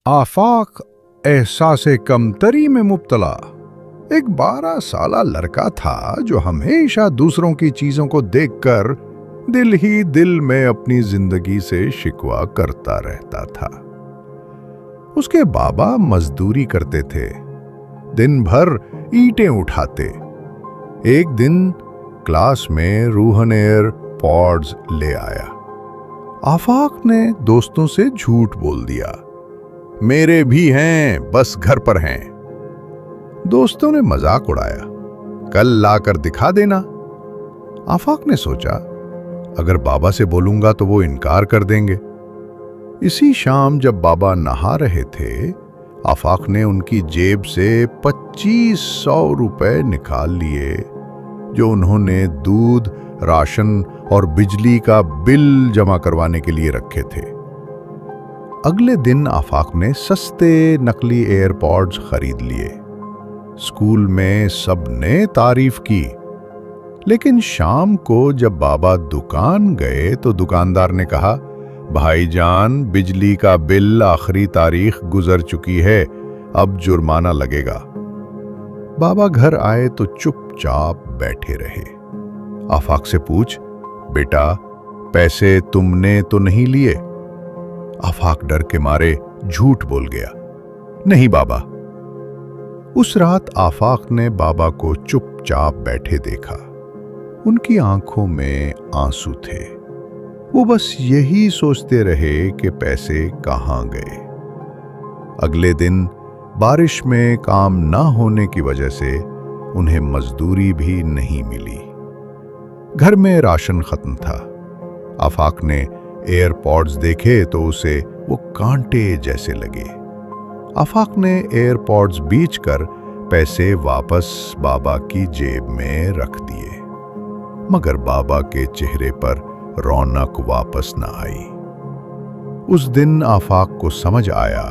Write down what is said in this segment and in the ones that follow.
आफाक एहसास कमतरी में मुब्तला एक 12 साला लड़का था जो हमेशा दूसरों की चीजों को देखकर दिल ही दिल में अपनी जिंदगी से शिकवा करता रहता था। उसके बाबा मजदूरी करते थे, दिन भर ईंटें उठाते। एक दिन क्लास में रूहन एयर पॉड्स ले आया। आफाक ने दोस्तों से झूठ बोल दिया, मेरे भी हैं, बस घर पर हैं। दोस्तों ने मजाक उड़ाया, कल लाकर दिखा देना। आफाक ने सोचा, अगर बाबा से बोलूंगा तो वो इनकार कर देंगे। इसी शाम जब बाबा नहा रहे थे, आफाक ने उनकी जेब से 2500 रुपए निकाल लिए जो उन्होंने दूध, राशन और बिजली का बिल जमा करवाने के लिए रखे थे। अगले दिन आफाक ने सस्ते नकली एयरपॉड्स खरीद लिए। स्कूल में सबने तारीफ की, लेकिन शाम को जब बाबा दुकान गए तो दुकानदार ने कहा, भाईजान, बिजली का बिल आखिरी तारीख गुजर चुकी है, अब जुर्माना लगेगा। बाबा घर आए तो चुपचाप बैठे रहे। आफाक से पूछ, बेटा, पैसे तुमने तो नहीं लिए? आफाक डर के मारे झूठ बोल गया, नहीं बाबा। उस रात आफाक ने बाबा को चुपचाप बैठे देखा। उनकी आंखों में आंसू थे। वो बस यही सोचते रहे कि पैसे कहाँ गए। अगले दिन बारिश में काम ना होने की वजह से उन्हें मजदूरी भी नहीं मिली। घर में राशन खत्म था। आफाक ने एयरपॉड्स देखे तो उसे वो कांटे जैसे लगे। आफाक ने एयरपॉड्स बेचकर पैसे वापस बाबा की जेब में रख दिए, मगर बाबा के चेहरे पर रौनक वापस न आई। उस दिन आफाक को समझ आया,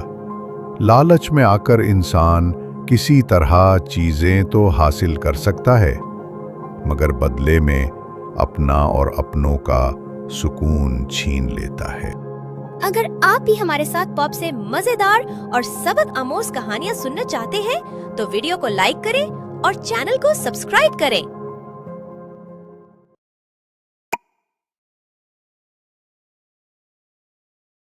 लालच में आकर इंसान किसी तरह चीजें तो हासिल कर सकता है, मगर बदले में अपना और अपनों का सुकून छीन लेता है। अगर आप भी हमारे साथ पॉप से मजेदार और सबक आमोज कहानियाँ सुनना चाहते हैं तो वीडियो को लाइक करें और चैनल को सब्सक्राइब करें।